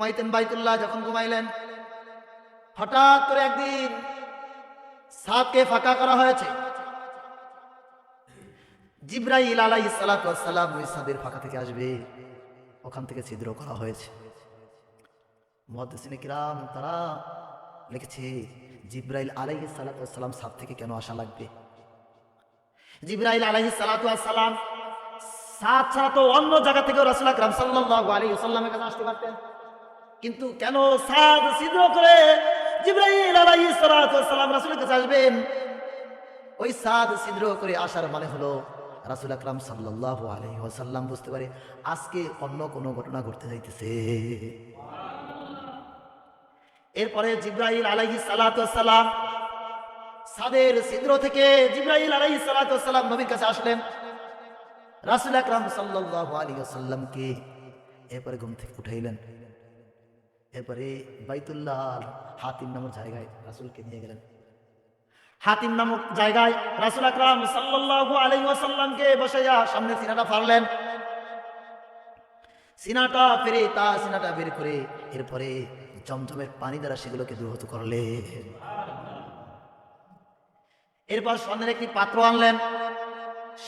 ঘুমাইতেন বাইতুল্লাহ, যখন ঘুমাইলেন হঠাৎ করে একদিন ছাদকে ফাঁকা করা হয়েছে। জিবরাইল আলাইহিস সালাতু ওয়াস সালাম ওই ছাদের ফাঁকা থেকে আসবে, ওখান থেকে ছিদ্র করা হয়েছে। মুহাদ্দিসিনে কিরাম তারা লিখেছে জিবরাইল আলাইহিস সালাতু ওয়াস সালাম ছাদ থেকে কেন আসা লাগবে? জিবরাইল আলাইহিস সালাতু ওয়াস সালাম ছাদ ছাড়া তো অন্য জায়গা থেকে রাসূল আকরাম সাল্লাল্লাহু আলাইহি ওয়াসাল্লামের কাছে আসতে পারতেন, কিন্তু কেন ছাদ ছিদ্র করে জিবরাইল আলাইহিস সালাতু ওয়াস সালাম রাসূলের কাছে আসবেন? ওই ছাদ ছিদ্র করে আসার মানে হলো রাসূল আকরাম সাল্লাল্লাহু আলাইহি ওয়াসাল্লাম বুঝতে পারে আজকে অন্য কোনো ঘটনা ঘটতে যাইতেছে। এরপরে জিবরাইল আলাইহিস সালাতু ওয়াস সালাম ছাদের ছিদ্র থেকে জিবরাইল আলাইহিস সালাতু ওয়াস সালাম নবীর কাছে আসলেন, রাসূল আকরাম সাল্লাল্লাহু আলাইহি ওয়াসাল্লামকে এরপরে ঘুম থেকে উঠাইলেন। এরপরে বাইতুল্লাহ হাতিম নামক জায়গায় রাসূলকে নিয়ে গেলেন। হাতিম নামক জায়গায় রাসূল আকরাম সাল্লাল্লাহু আলাইহি ওয়াসাল্লামকে বসাইয়া সামনে সিনাটা ফাড়লেন। সিনাটা ফেরে তার সিনাটা বের করে এরপরে জমজমের পানি দ্বারা সেগুলোকে দূরীভূত করলেন। এরপর স্বর্ণের একটি পাত্র আনলেন।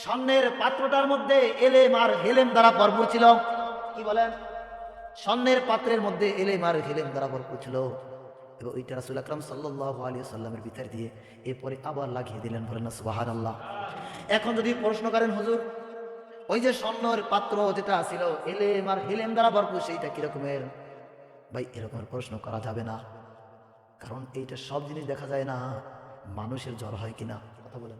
স্বর্ণের পাত্রটার মধ্যে এলেম আর হেলেম দ্বারা ভরপুর ছিল। কি বলেন? স্বর্ণের পাত্রের মধ্যে এলেম আর হেলেম দ্বারা ভরপুর ছিল। এবং ওইটা রাসূল আকরাম সাল্লাল্লাহু আলাইহি ওয়াসাল্লামের ভিতর দিয়ে এরপরে আবার লাগিয়ে দিলেন। বলেন না সুবহানাল্লাহ। এখন যদি প্রশ্ন করেন হুজুর ওই যে স্বর্ণের পাত্র যেটা ছিল এলেম আর হেলেম দ্বারা ভরপুর সেইটা কিরকমের? ভাই এরকমের প্রশ্ন করা যাবে না, কারণ এইটা সব জিনিস দেখা যায় না। মানুষের জ্বর হয় কিনা কথা বলেন?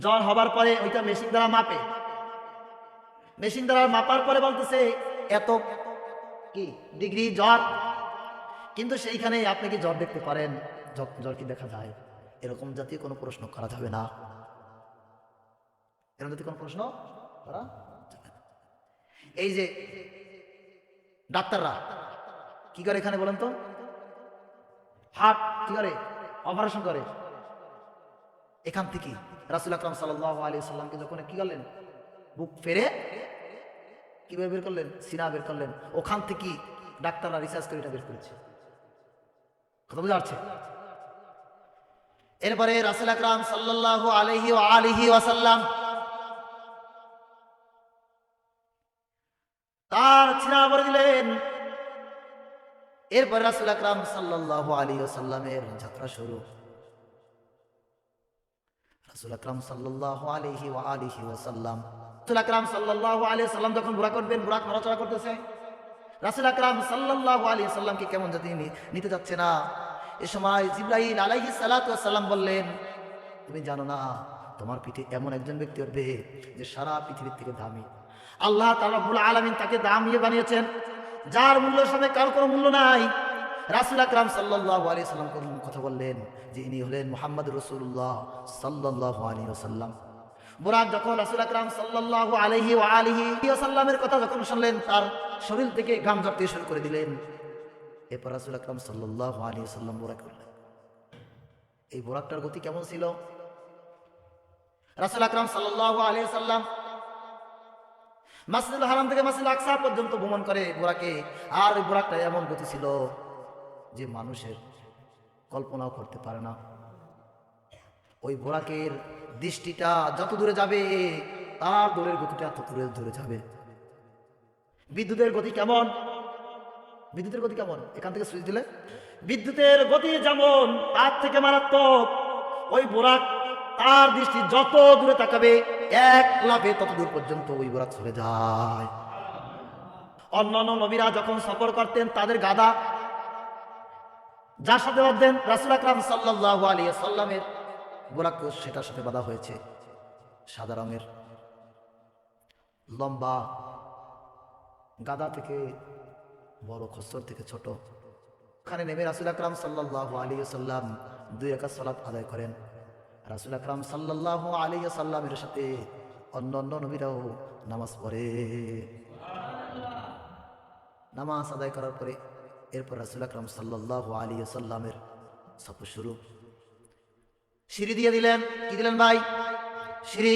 জ্বর হবার পরে ওইটা মেশিন দ্বারা মাপে, মেশিন দ্বারা মাপার পরে বলতেছে এত কি ডিগ্রি জ্বর, কিন্তু সেইখানে আপনি কি জ্বর দেখতে পারেন? জ্বর কি দেখা যায়? এরকম জাতীয় কোনো প্রশ্ন করা যাবে না, এরকম জাতীয় কোনো প্রশ্ন করা যাবে না। এই যে ডাক্তাররা কি করে এখানে বলেন তো? হার্ট কি করে? অপারেশন করে। এখান থেকে রাসূল আকরাম সাল্লাল্লাহু আলাইহি ওয়াসাল্লামকে যখন কি করলেন, বুক ফেরে কিভাবে বের করলেন? সিনা বের করলেন। ওখান থেকে ডাক্তাররা রিসার্চ করে এটা বের করেছে। কথা বুঝা যাচ্ছে? এরপরে রাসূল আকরাম সাল্লাল্লাহু আলাইহি ওয়াসাল্লাম তার সিনা ভরে দিলেন। এরপর রাসূল আকরাম সাল্লাল্লাহু আলাইহি ওয়াসাল্লামের যাত্রা শুরু। রাসূল আকরাম সাল্লাল্লাহু আলাইহি ওয়াসাল্লাম রাসূল আকরাম সাল্লাল্লাহু আলাইহি ওয়াসাল্লাম যখন বুরাক করবেন, বুরাক নড়াচড়া করতেছে। রাসূল আকরাম সাল্লাল্লাহু আলাইহি ওয়াসাল্লামকে কেমন জাতি নিতে যাচ্ছে না। এ সময় জিবরাইল আলাইহিস সালাতু ওয়াস সালাম বললেন, তুমি জানো না তোমার পিঠে এমন একজন ব্যক্তি উঠবে যে সারা পৃথিবীর থেকে দামি। আল্লাহ তাআলা রব্বুল আলামিন তাকে দামি বানিয়েছেন, যার মূল্যের সামনে কার কোনো মূল্য নাই। রাসূল আকরাম সাল্লাল্লাহু আলাইহি ওয়াসাল্লাম কথা বললেন যে ইনি হলেন মুহাম্মদ রাসূলুল্লাহ সাল্লাল্লাহু আলাইহি ওয়াসাল্লাম। বুরাক যখন রাসূল আকরাম সাল্লাল্লাহু আলাইহি ওয়াসাল্লামের কথা যখন শুনলেন, তার শরীর থেকে ঘাম ঝরতে শুরু করে দিলেন। এরপর রাসূল আকরাম সাল্লাল্লাহু আলাইহি ওয়াসাল্লাম বুরাক করলেন। এই বুরাকটার গতি কেমন ছিল? রাসূল আকরাম সাল্লাল্লাহু আলাইহি ওয়াসাল্লাম মসজিদুল হারাম থেকে মসজিদুল আকসা পর্যন্ত ভ্রমণ করে বুরাকে, আর ওই বুরাকটা এমন গতি ছিল যে মানুষের কল্পনাও করতে পারে না। ওই বুরাকের দৃষ্টিটা যত দূরে যাবে তার দূরের গতিটা তত দূরে যাবে। বিদ্যুতের গতি কেমন? বিদ্যুতের গতি কেমন? এখান থেকে সুইচ দিলে বিদ্যুতের গতি যেমন, তার থেকে মারাত্মক। ওই বুরাক তার দৃষ্টি যত দূরে তাকাবে এক লাফে তত দূর পর্যন্ত ওই বুরাক চলে যায়। অন্যান্য নবীরা যখন সফর করতেন তাদের গাদা যার সাথে বাঁধতেন, রাসূল আকরাম সাল্লাল্লাহু আলাইহি ওয়াসাল্লামের বুরাক সেটার সাথে বাঁধা হয়েছে, সাদা রঙের লম্বা গাদা থেকে বড়, খচ্চর থেকে ছোট। ওখানে নেমে রাসূল আকরাম সাল্লাল্লাহু আলাইহি ওয়াসাল্লাম 2 রাকাত সালাত আদায় করেন। রাসূল আকরাম সাল্লাল্লাহু আলাইহি ওয়াসাল্লামের সাথে অন্যান্য নবীরাও নামাজ পড়ে। নামাজ আদায় করার পরে এরপর রাসূল আকরাম সাল্লাল্লাহু আলাইহি ওয়াসাল্লামের সফর শুরু। সিঁড়ি দিয়ে দিলেন। কি দিলেন ভাই? সিঁড়ি।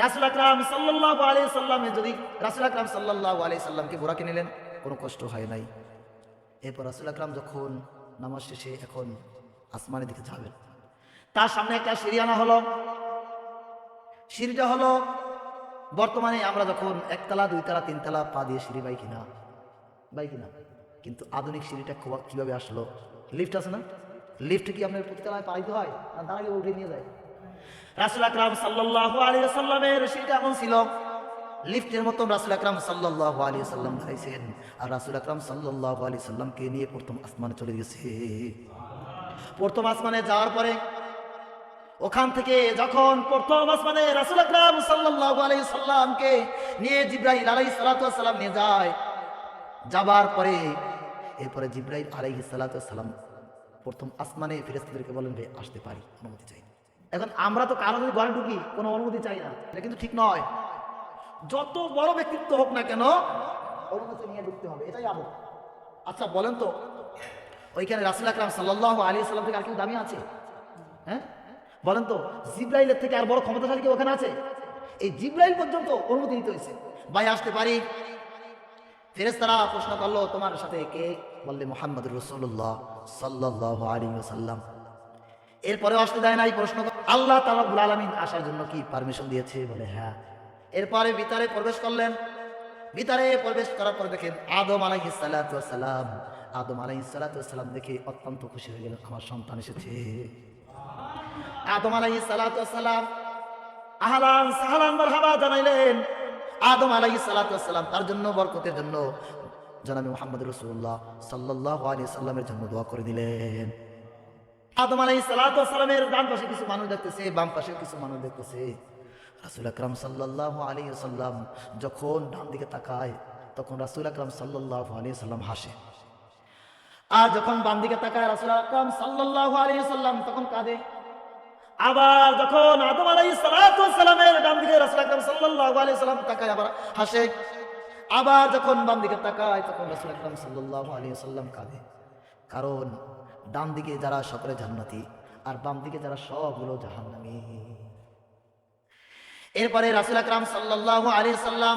রাসূল আকরাম সাল্লাল্লাহু আলাইহি ওয়াসাল্লাম যদি রাসূল আকরাম সাল্লাল্লাহু আলাইহি ওয়াসাল্লামকে বুরাকে নিলেন, কোনো কষ্ট হয় নাই। এরপর রাসূল আকরাম যখন নামাজ শেষে এখন আসমানের দিকে যাবেন, তার সামনে একটা সিঁড়ি আনা হলো। সিঁড়িটা হলো বর্তমানে আমরা যখন একতলা, দুইতলা, তিনতলা পা দিয়ে সিঁড়ি বাই কিনা, কিন্তু আধুনিক সিঁড়িটা কিভাবে আসলো? লিফট আছে না? লিফট কি আপনার প্রতিতলায় পাইতে হয় না দাঁড়িয়ে উঠে নিয়ে যায়? রাসূল আকরাম সাল্লাল্লাহু আলাইহি ওয়াসাল্লামের সিঁড়িটা এমন ছিল, লিফটের মতন রাসূল আকরাম সাল্লাল্লাহু আলাইহি ওয়াসাল্লাম দাঁড়াইছেন, আর রাসূল আকরাম সাল্লাল্লাহু আলাইহি ওয়াসাল্লামকে নিয়ে প্রথম আসমানে চলে গেছে। প্রথম আসমানে যাওয়ার পরে ওখান থেকে যখন প্রথম আসমানে রাসূল আকরাম সাল্লাল্লাহু আলাইহি ওয়াসাল্লামকে নিয়ে জিবরাইল আলাইহিস সালাতু ওয়াস সালাম নিয়ে যায়, যাবার পরে এরপরে জিবরাইল আলাইহিস সালাতু ওয়াস সালাম প্রথম আসমানে ফেরেশতাদেরকে বলেন, ভাই আসতে পারি, অনুমতি চাই। এখন আমরা তো কারো যদি ঘরে ঢুকি কোনো অনুমতি চাই না, এটা কিন্তু ঠিক নয়। যত বড় ব্যক্তিত্ব হোক না কেন অনুমতি নিয়ে ঢুকতে হবে, এটাই আদব। আচ্ছা বলেন তো, ওইখানে রাসূল আকরাম সাল্লাল্লাহু আলাইহি ওয়াসাল্লাম থেকে আর কেউ দামি আছে? হ্যাঁ বলেন তো, জিবরাইলের থেকে আর বড় ক্ষমতাশালী কেউ ওখানে আছে? এই জিবরাইল পর্যন্ত অনুমতি দিতে হয়েছে, ভাই আসতে পারি। ফেরেশতারা প্রশ্ন করলো, তোমার সাথে কে? বললে মুহাম্মদুর রাসূলুল্লাহ সাল্লাল্লাহু আলাইহি ওয়াসাল্লাম। এরপরে আসতে দেয় নাই। প্রশ্ন, আল্লাহ তাআলা রব্বুল আলামিন আসার জন্য কি পারমিশন দিয়েছে? বলে হ্যাঁ। এরপরে ভিতরে প্রবেশ করলেন। ভিতরে প্রবেশ করার পর দেখেন আদম আলাইহিস সালাতু ওয়াস সালাম। আদম আলাইহিস সালাতু ওয়াস সালাম দেখে অত্যন্ত খুশি হয়ে গেলেন, আমার সন্তান এসেছে। আদম আলাইহিস সালাতু ওয়াস সালাম আহলান সাহলান মারহাবা জানাইলেন। আদম আলাইহিস সালাতু ওয়াস সালাম তার জন্য বরকতের জন্য জনাবে মুহাম্মদ রাসূলুল্লাহ সাল্লাল্লাহু আলাইহি ওয়াসাল্লামের জন্য দোয়া করে দিলেন। আদম আলাইহিস সালাতু ওয়াস সালামের ডান পাশে কিছু মানুষ দেখতেছে, বাম পাশে কিছু মানুষ দেখতেছে। রাসূল আকরাম সাল্লাল্লাহু আলাইহি ওয়াসাল্লাম যখন ডান দিকে তাকায় তখন রাসূল আকরাম সাল্লাল্লাহু আলাইহি ওয়াসাল্লাম হাসে, আর যখন বাম দিকে তাকায় রাসূল আকরাম সাল্লাল্লাহু আলাইহি ওয়াসাল্লাম তখন কাঁদে। আবার যখন আদম আলাইহিস সালাতু ওয়াস সালামের ডান দিকে রাসূল আকরাম সাল্লাল্লাহু আলাইহি ওয়াসাল্লাম তাকায় আবার হাসে, আবার যখন বাম দিকে তাকায় তখন রাসূল আকরাম সাল্লাল্লাহু আলাইহি ওয়াসাল্লাম কাঁদে। কারণ ডান দিকে যারা সকলে জান্নাতি আর বাম দিকে যারা সবগুলো জাহান্নামী। এরপরে রাসূল আকরাম সাল্লাল্লাহু আলাইহি ওয়াসাল্লাম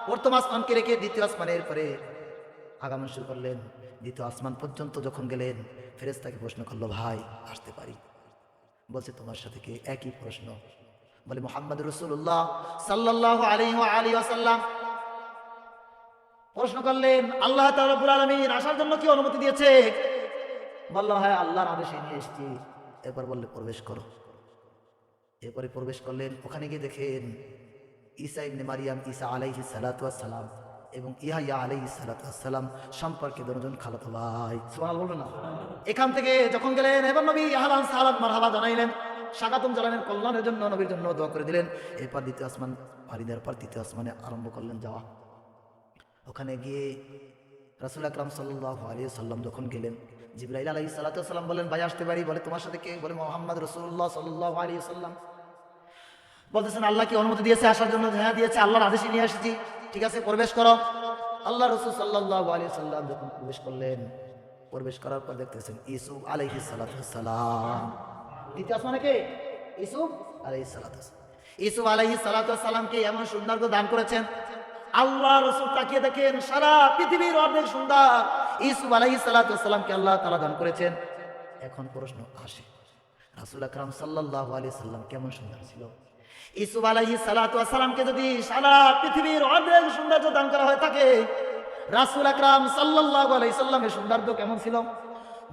প্রথম আসমানকে রেখে দ্বিতীয় আসমানের পরে আগামন শুরু করলেন। দ্বিতীয় আসমান পর্যন্ত যখন গেলেন ফেরেশতাকে প্রশ্ন করলো, ভাই আসতে পারি? বলছে, তোমার সাথে কে? একই প্রশ্ন। বলে মুহাম্মদ রাসূলুল্লাহ সাল্লাল্লাহু আলাইহি ওয়াসাল্লাম। প্রশ্ন করলেন, আল্লাহ তাআলা রব্বুল আলামিন আসার জন্য কি অনুমতি দিয়েছে? বলল, হ্যাঁ আল্লাহর আদেশে নিয়ে এসেছি। এরপর বললে, প্রবেশ করো। এরপরে প্রবেশ করলেন। ওখানে গিয়ে দেখেন ঈসা ইবনে মারিয়াম, ঈসা আলাইহিস সালাতু ওয়াস সালাম এবং ইয়াহইয়া আলাইহিস সালাতু ওয়াস সালাম সম্পর্কে দুজন খালাতো ভাই। সুবহানাল্লাহ বলুন না। এখান থেকে যখন গেলেন এবার নবী আহলান সাহলান মারহাবা জানাইলেন, স্বাগতম জানালেন, কল্যাণের জন্য নবীর জন্য দোয়া করে দিলেন। এরপর দ্বিতীয় আসমান পাড়ি দেওয়ার পর তৃতীয় আসমানে আরম্ভ করলেন যাওয়া। ওখানে গিয়ে রাসূল আকরাম সাল্লাল্লাহু আলাইহি ওয়াসাল্লাম যখন গেলেন, জিবরাইল আলাইহিস সালাতু ওয়াস সালাম বলেন, ভাই আসতে পারি? বলে, তোমার সাথে কে? বলে, মুহাম্মদ রাসূলুল্লাহ সাল্লাল্লাহু আলাইহি ওয়াসাল্লাম। বলতেছেন, আল্লাহ কি অনুমতি দিয়েছে আসার জন্য? হ্যাঁ দিয়েছে, আল্লাহর আদেশে নিয়ে এসেছি। ঠিক আছে, প্রবেশ করো। আল্লাহ রাসূল সাল্লাল্লাহু আলাইহি ওয়াসাল্লাম যখন প্রবেশ করলেন, প্রবেশ করার পর দেখতেছেন ইউসুফ আলাইহিস সালাতু ওয়াস সালাম। দ্বিতীয় আসমানে কে? ইউসুফ আলাইহিস সালাতু ওয়াস সালাম। ইউসুফ আলাইহিস সালাতু ওয়াস সালামকে এমন সৌন্দর্য দান করেছেন, আল্লাহ রাসূল তাকিয়ে দেখেন সারা পৃথিবীর অনেক সুন্দর ইউসুফ আলাইহিস সালাতু ওয়াস সালামকে আল্লাহ তাআলা দান করেছেন। এখন প্রশ্ন আসে, রাসূল আকরাম সাল্লাল্লাহু আলাইহি সাল্লাম কেমন সুন্দর ছিল? ইউসুফ আলাইহিস সালাতু ওয়াস সালামকে যদি সারা পৃথিবীর অনেক সৌন্দর্য দান করা হয়ে থাকে, রাসূল আকরাম সাল্লাল্লাহু আলাইহি সাল্লামের সৌন্দর্য কেমন ছিল?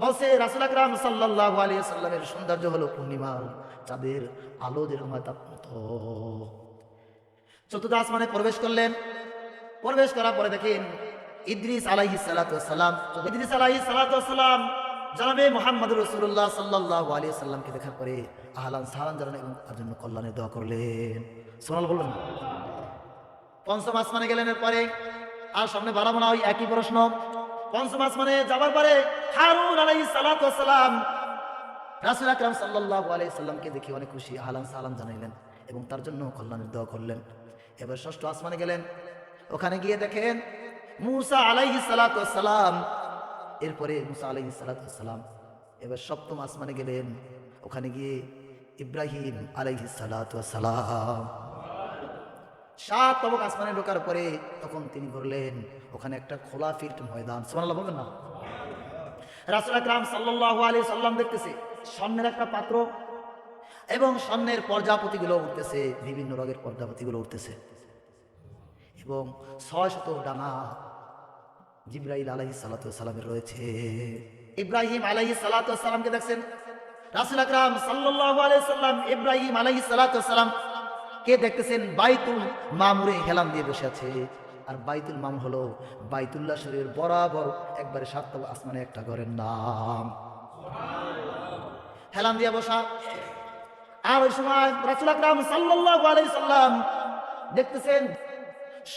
বলছে রাসূল আকরাম সাল্লাল্লাহু আলাইহি সাল্লামের সৌন্দর্য হলো পূর্ণিমার চাঁদের আলো যেরকম তার মতো। চতুর্থ আসমানে প্রবেশ করলেন। প্রবেশ করার পরে দেখেন ইদ্রিস আলাইহিস সালাতু ওয়াস সালাম। ইদ্রিস আলাইহিস সালাতু ওয়াস সালাম জনাবে মুহাম্মদুর রাসূলুল্লাহ সাল্লাল্লাহু আলাইহি সাল্লামকে দেখার পরে আহলান সালাম জানালেন এবং তার জন্য কল্যাণের দোয়া করলেন। সুবহানাল্লাহ বললেন। পঞ্চম আসমানে গেলেন। এরপরে আর সামনে বাড়াবো না, ওই একই প্রশ্ন। পঞ্চম আসমানে যাবার পরে হারুন আলাইহিস সালাতু ওয়াস সালাম রাসূল আকরাম সাল্লাল্লাহু আলাইহি সাল্লামকে দেখে অনেক খুশি, আহলান সালাম জানাইলেন এবং তার জন্য কল্যাণের দোয়া করলেন। এবার ষষ্ঠ আসমানে গেলেন। ওখানে গিয়ে দেখেন মূসা আলাইহিস সালাতু ওয়াস সালাম। এরপরে মূসা আলাইহিস সালাতু ওয়াস সালাম। এবার সপ্তম আসমানে গেলেন। ওখানে গিয়ে ইব্রাহিম আলাইহিস সালাতু ওয়াস সালাম। 7 তবক আসমানে ঢোকার পরে তখন তিনি বললেন ওখানে একটা খোলা ফিল্ড ময়দান, সুবহানাল্লাহ বলবেন না? রাসূল আকরাম সাল্লাল্লাহু আলাইহি সাল্লাম দেখতেছে স্বর্ণের একটা পাত্র এবং স্বর্ণের প্রজাপতিগুলো উঠতেছে, বিভিন্ন রঙের প্রজাপতিগুলো উঠতেছে এবং 600 ডানা জিবরাইল আলাইহিস সালাতু ওয়াস সালামের রয়েছে। ইব্রাহিম আলাইহিস সালাতু ওয়াস সালামকে দেখছেন রাসূল আকরাম সাল্লাল্লাহু আলাইহি সাল্লাম ইব্রাহিম আলাইহিস সালাতু ওয়াস সালাম কে দেখতেছেন বাইতুল মামুরে হেলান দিয়ে বসে আছে। আর বাইতুল মামুর হলো বাইতুল্লাহ শরীফের বরাবর একবারে 7 তলা আসমানে একটা ঘরের নাম, হেলান দিয়ে বসা। আর ওই সময় রাসূল আকরাম সাল্লাল্লাহু আলাইহি সাল্লাম দেখতেছেন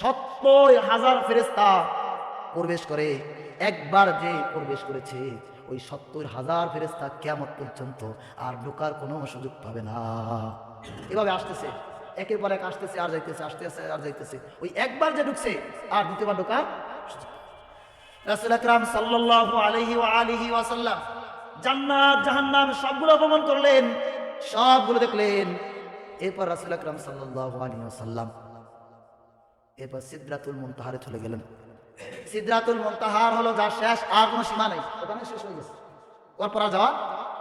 70,000 ফেরেশতা প্রবেশ করে। একবার যে প্রবেশ করেছে ওই 70,000 ফেরেশতা কিয়ামত পর্যন্ত আর ঢোকার কোনো সুযোগ পাবে না। এভাবে আসতেছে, একের পর এক আসতেছে আর যাইতেছে, আসতেছে আর যাইতেছে। ওই একবার যে ঢুকছে আর দ্বিতীয়বার ঢোকার রাসূল আকরাম সাল্লাল্লাহু আলাইহি ওয়া আলিহি ওয়াসাল্লাম জান্নাত জাহান্নাম সবগুলো ভ্রমণ করলেন, সবগুলো দেখলেন। এরপর রাসূল আকরাম সাল্লাল্লাহু আলাইহি ওয়াসাল্লাম এরপর সিদরাতুল মুনতাহারে চলে গেলেন। সিদরাতুল মুনতাহার হলো যা শেষ, আর কোনো সীমা নেই, ওখানে শেষ হয়ে গেছে, ওর পর যাওয়া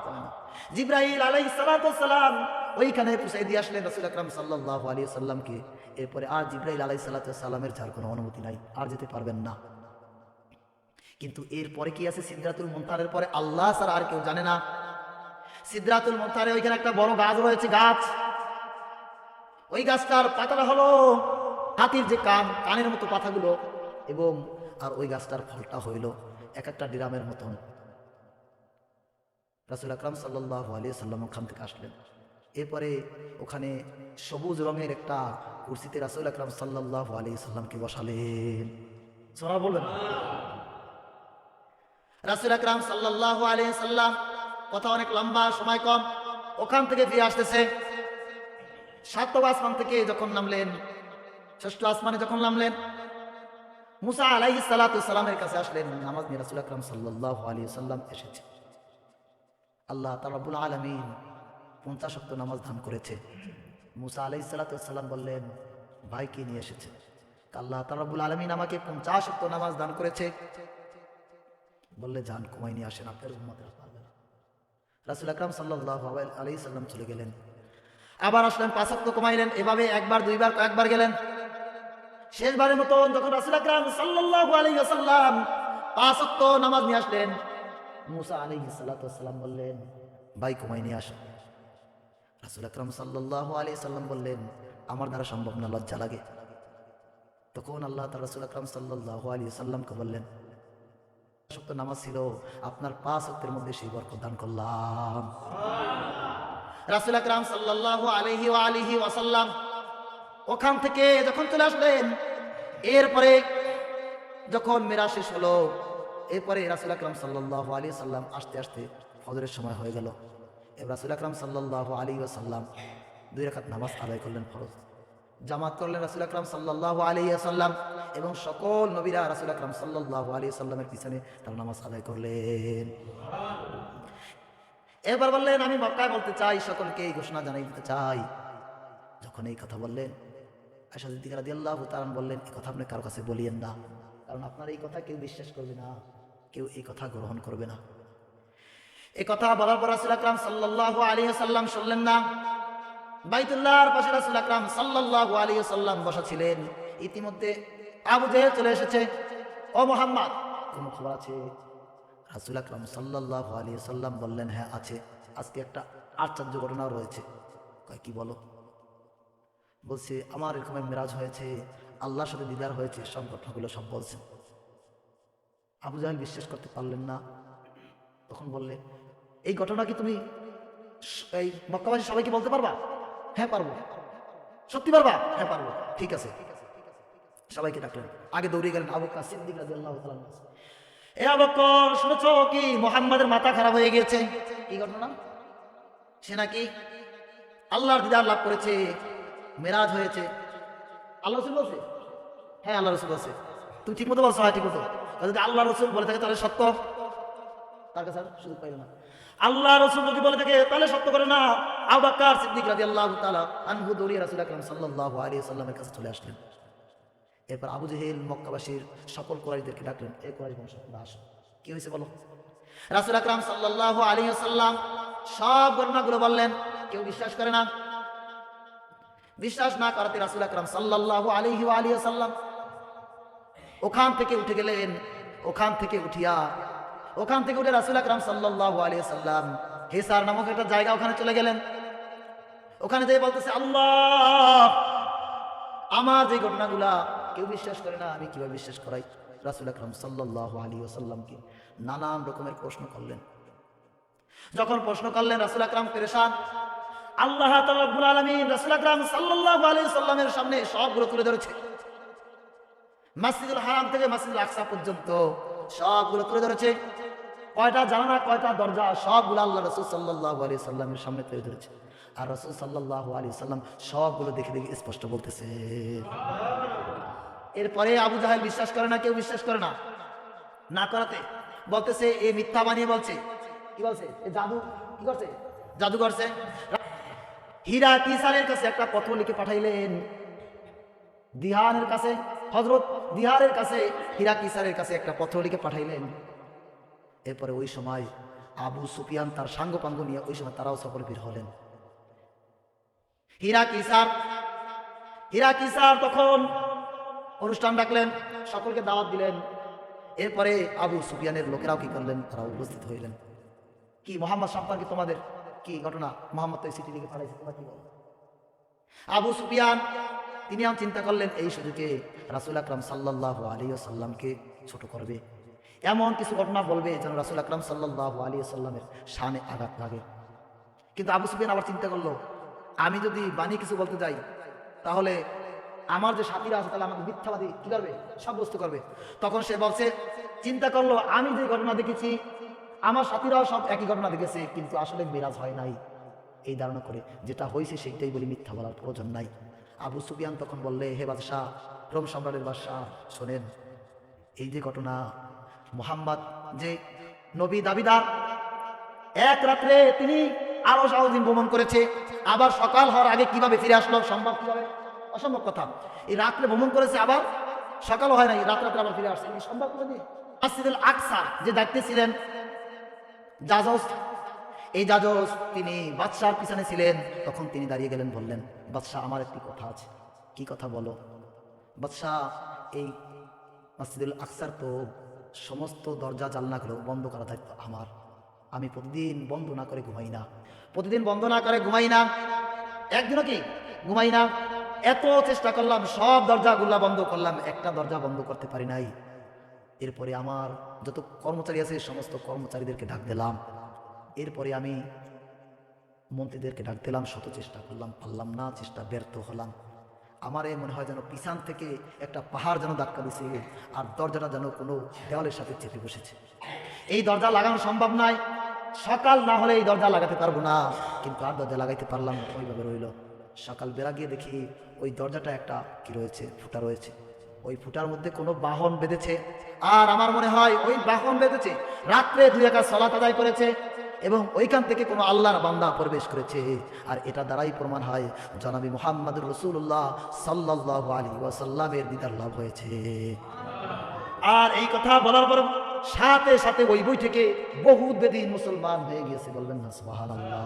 যাবে না। জিবরাইল আলাইহিস সালাতু ওয়াস সালাম ওইখানে পৌঁছে দিয়ে আসলেন রাসূল আকরাম সাল্লাল্লাহু আলাইহি ওয়াসাল্লামকে। এরপরে আর জিবরাইল আলাইহিস সালাতু ওয়াস সালামের যার কোনো অনুমতি নাই, আর যেতে পারবেন না। কিন্তু এরপরে কি আছে? সিদরাতুল মুনতাহারের পরে আল্লাহ ছাড়া আর কেউ জানে না। সিদরাতুল মুনতাহারে ওইখানে একটা বড় গাছ রয়েছে, গাছ, ওই গাছটার পাতাটা হলো হাতির যে কানের মতো পাতাগুলো, এবং আর ওই গাছটার ফলটা হইল এক একটা ডিরামের মতন। রাসূল আকরাম সাল্লাল্লাহু আলাইহি সাল্লাম ওখান থেকে আসলেন। এরপরে ওখানে সবুজ রঙের একটা কুরসিতে রাসূল আকরাম সাল্লাল্লাহু আলাইহি সাল্লামকে বসালেন। সুবহানাল্লাহ বলবেন। রাসূল আকরাম সাল্লাল্লাহু আলাইহি সাল্লাম, কথা অনেক লম্বা, সময় কম, ওখান থেকে ফিরে আসতেছে। 7 আসমান থেকে যখন নামলেন, 6ষ্ঠ আসমানে যখন নামলেন, মুসা আলাইহিস সালাতু ওয়াস সালামের কাছে আসলেন। নামাজ নিয়ে রাসূল আকরাম সাল্লাল্লাহু আলাইহি সাল্লাম এসেছে। আল্লাহ তাআলা রব্বুল আলামিন 50 ওয়াক্ত নামাজ দান করেছে। মুসা আলাইহিস সালাতু ওয়াস সালাম বললেন ভাইকে নিয়ে এসেছে। আল্লাহ তাআলা রব্বুল আলামিন আমাকে 50 ওয়াক্ত নামাজ দান করেছে। বললে যান কমাই নিয়ে আসেন, আপনার উম্মতেরা পারবে না। রাসূল আকরাম সাল্লাল্লাহু আলাইহি সাল্লাম চলে গেলেন। আবার আসলেন, 5 ওয়াক্ত কমাইলেন। এভাবে একবার, দুইবার, কয়েকবার গেলেন। শেষবারের মতন যখন রাসূল আকরাম সাল্লাল্লাহু আলাইহি ওয়াসাল্লাম 5 ওয়াক্ত নামাজ নিয়ে আসলেন, মুসা আলাইহিস সালাতু ওয়াস সালাম বললেন ভাই কমাই নিয়ে আসো। রাসূল আকরাম সাল্লাল্লাহু আলাইহি সাল্লাম বললেন আমার দ্বারা সম্ভব না, লজ্জা লাগে। তখন আল্লাহ তাআলা রাসূল আকরাম সাল্লাল্লাহু আলাইহি সাল্লামকে বললেন ওয়াক্ত নামাজ ছিল, আপনার 5 ওয়াক্তের মধ্যে সেই বরকত দান করলাম। রাসূল আকরাম সাল্লাল্লাহু আলাইহি ওয়া আলিহি ওয়াসাল্লাম ওখান থেকে যখন চলে আসলেন, এরপরে যখন মেরাজ শেষ হলো, এরপরে রাসূল আকরাম সাল্লাল্লাহু আলাইহি সাল্লাম আসতে আসতে ফজরের সময় হয়ে গেল। এবার রাসূল আকরাম সাল্লাল্লাহু আলাইহি ওয়াসাল্লাম 2 রাকাত নামাজ আদায় করলেন, ফরজ জামাত করলেন রাসূল আকরাম সাল্লাল্লাহু আলাইহি ওয়াসাল্লাম, এবং সকল নবীরা রাসূল আকরাম সাল্লাল্লাহু আলাইহি ওয়াসাল্লামের পিছনে তার নামাজ আদায় করলেন। এবার বললেন আমি মক্কায় বলতে চাই, সকলকে এই ঘোষণা জানাই দিতে চাই। যখন এই কথা বললেন, আয়েশা সিদ্দিকা রাদিয়াল্লাহু তাআলা বললেন এই কথা আপনি কারো কাছে বলিয়েন না, কারণ আপনার এই কথা কেউ বিশ্বাস করবে না, কেউ এই কথা গ্রহণ করবে না। এই কথা বলার পর রাসূল আকরাম সাল্লাল্লাহু আলাইহি ওয়াসাল্লাম শুনলেন না। বাইতুল্লাহর পাশে রাসূল আকরাম সাল্লাল্লাহু আলাইহি ওয়াসাল্লাম বসা ছিলেন। ইতিমধ্যে আবু জেহেল চলে এসেছে। ও মুহাম্মদ, কোনো খবর আছে? রাসূল আকরাম সাল্লাল্লাহু আলাইহি ওয়াসাল্লাম বললেন হ্যাঁ আছে, আজকে একটা আশ্চর্য ঘটনা রয়েছে। কয় কি বলো? বলছে আমার এরকম মেরাজ হয়েছে, আল্লাহর সাথে দিদার হয়েছে, সব ঘটনাগুলো সব বলছেন। আবু জাহেল বিশ্বাস করতে পারলেন না। তখন বললে এই ঘটনা কি তুমি এই মক্কাবাসী সবাইকে বলতে পারবা? হ্যাঁ পারবো। সত্যি পারবা? হ্যাঁ পারবো। ঠিক আছে, সবাইকে ডাকলেন। আগে দৌড়ে গেলেন আবু বকর সিদ্দিক রাদিয়াল্লাহু তাআলা। এ আবু বকর, শুনেছো কি মুহাম্মাদের মাথা খারাপ হয়ে গিয়েছে? কি ঘটনা? সে নাকি আল্লাহর দিদার লাভ করেছে, মেরাজ হয়েছে। আল্লাহ রাসূল বলছে? হ্যাঁ আল্লাহ রাসূল বলছে। তুমি ঠিক মতো বলছো? হ্যাঁ ঠিক মতো। যদি আল্লাহ রাসূল বলে থাকে তাহলে সত্য। তার কাছে আর সুযোগ পাইল না। আল্লাহ রাসূল যদি বলে থাকে তাহলে সত্য করে না। আবু বকর সিদ্দিক রাদিয়াল্লাহু তাআলা আনহু দৌড়িয়ে রাসূল আকরাম সাল্লাল্লাহু আলাইহি ওয়াসাল্লামের কাছে চলে আসলেন। এরপর আবু জেহেল মক্কাবাসীর সকল কুরাইশদেরকে ডাকলেন, এই কুরাইশ বংশ আসো, কি হয়েছে বলো। রাসূল আকরাম সাল্লাল্লাহু আলাইহি ওয়াসাল্লাম সব ঘটনাগুলো বললেন। কেউ বিশ্বাস করে না। বিশ্বাস না করাতে রাসূল আকরাম সাল্লাল্লাহু আলাইহি ওয়াসাল্লাম ওখান থেকে উঠে গেলেন। ওখান থেকে উঠে রাসূল আকরাম সাল্লাল্লাহু আলাইহি ওয়াসাল্লাম হিসার নামক একটা জায়গা, ওখানে চলে গেলেন। ওখানে যেয়ে বলতেছে, আল্লাহ, আমার যে ঘটনাগুলা কেউ বিশ্বাস করে না, আমি কিভাবে বিশ্বাস করাই। রাসূল আকরাম সাল্লাল্লাহু আলাইহি ওয়াসাল্লামকে নানান রকমের প্রশ্ন করলেন। যখন প্রশ্ন করলেন রাসূল আকরাম পেরেশান। আল্লাহ তাআলা রব্বুল আলামিন রাসূল আকরাম সাল্লাল্লাহু আলাইহি ওয়াসাল্লামের সামনে সবগুলো তুলে ধরেছে। মসজিদুল হারাম থেকে মসজিদুল আকসা পর্যন্ত সবগুলো তুলে ধরেছে। কয়টা জানালা, কয়টা দরজা, সবগুলো আল্লাহ রাসূল সাল্লাল্লাহু আলাইহি ওয়াসাল্লামের সামনে তুলে ধরেছে। আর রাসূল সাল্লাল্লাহু আলাইহি ওয়াসাল্লাম সবগুলো দেখে দেখে স্পষ্ট বলতেছে। এরপরে আবু জাহেল বিশ্বাস করে না, কেউ বিশ্বাস করে না। না করাতে বলতেছে এ মিথ্যা বানিয়ে বলছে। কি বলছে? এ জাদু কি করছে? জাদু করছে। হীরা কিসারের কাছে একটা পত্র লিখে পাঠাইলেন। দিহানের কাছে, হযরত দিহারের কাছে, হীরা কিসারের কাছে একটা পত্র লিখে পাঠাইলেন। এরপরে ওই সময় আবু সুফিয়ান তার সাঙ্গপাঙ্গ নিয়ে ওই সময় তারাও সফর বের হলেন। হীরা কিসার তখন অনুষ্ঠান ডাকলেন, সকলকে দাওয়াত দিলেন। এরপরে আবু সুফিয়ানের লোকেরাও কি করলেন, তারা উপস্থিত হইলেন। কি মুহাম্মদ সম্পর্কে তোমাদের কি ঘটনা? মুহাম্মদ তো চিঠি লিখে পাঠাইছে, তোমরা কি বলো? আবু সুফিয়ান তিনি চিন্তা করলেন এই সুযোগে রাসূল আকরাম সাল্লাল্লাহু আলাইহি ওয়াসাল্লামকে ছোট করবে, এমন কিছু ঘটনা বলবে যেন রাসূল আকরাম সাল্লাল্লাহু আলাইহি ওয়াসাল্লামের শানে আঘাত লাগে। কিন্তু আবু সুফিয়ান আবার চিন্তা করলো, আমি যদি বানিয়ে কিছু বলতে যাই তাহলে আমার যে সাথীরা আছে তাহলে আমাকে মিথ্যাবাদী কি করবে, সাব্যস্ত করবে। তখন সে বলছে, চিন্তা করলো আমি যে ঘটনা দেখেছি আমার সাথীরাও সব একই ঘটনা দেখেছে, কিন্তু আসলে মেরাজ হয় নাই। এই ধারণা করে যেটা হয়েছে সেইটাই বলি, মিথ্যা বলার প্রয়োজন নাই। আবু সুফিয়ান তখন বললে, হে বাদশাহ, রোম সম্রাটের বাদশাহ, শোনেন, এই যে ঘটনা, মুহাম্মদ যে নবী দাবিদার, এক রাত্রে তিনি আরো 7 দিন ভ্রমণ করেছে, আবার সকাল হওয়ার আগে কিভাবে ফিরে আসলো? সম্ভব কিভাবে? অসম্ভব কথা। এই রাত্রে ভ্রমণ করেছে, আবার সকালও হয় নাই, রাত্রে আবার ফিরে আসছে, এই সম্ভব করে দিয়ে। মসজিদুল আকসা যে দায়িত্বে ছিলেন জাজজ, এই জাজজ তিনি বাদশার পিছনে ছিলেন। তখন তিনি দাঁড়িয়ে গেলেন, বললেন, বাদশাহ, আমার একটি কথা আছে। কি কথা বলো? বাদশাহ, এই মসজিদুল আকসার তো সমস্ত দরজা জানলাগুলো বন্ধ করা দায়িত্ব আমার। আমি প্রতিদিন বন্ধ না করে ঘুমাই না, একদিনও কি ঘুমাই না। এত চেষ্টা করলাম, সব দরজাগুলা বন্ধ করলাম, একটা দরজা বন্ধ করতে পারি নাই। এরপরে আমার যত কর্মচারী আছে সমস্ত কর্মচারীদেরকে ডাক দিলাম। এরপরে আমি মন্ত্রীদেরকে ডাক দিলাম, শত চেষ্টা করলাম, পারলাম না, চেষ্টা ব্যর্থ হলাম। আমার মনে হয় যেন পিছন থেকে একটা পাহাড় যেন ধাক্কা দিছে, আর দরজাটা যেন কোনো দেওয়ালের সাথে চেপে বসেছে। এই দরজা লাগানো সম্ভব নয়, সকাল না হলে এই দরজা লাগাতে পারবো না। কিন্তু আর দরজা লাগাইতে পারলাম না, ওইভাবে রইল। সকাল বেলা গিয়ে দেখি ওই দরজাটা একটা কি রয়েছে, ফুটা রয়েছে। ওই ফুটার মধ্যে কোনো বাহন বেঁধেছে, আর আমার মনে হয় ওই বাহন বেঁধেছে, রাত্রে 2 রাকাত সালাত আদায় করেছে এবং ওইখান থেকে কোনো আল্লাহর বান্দা প্রবেশ করেছে। আর এটা দ্বারাই প্রমাণ হয় জনাবি মুহাম্মদুর রাসূলুল্লাহ সাল্লাল্লাহু আলাইহি ওয়াসাল্লামের দিদার লাভ হয়েছে। আর এই কথা বলার পর সাথে সাথে ওই বই থেকে বহুত বেদিন মুসলমান হয়ে গিয়েছে। বলবেন না সুবহানাল্লাহ।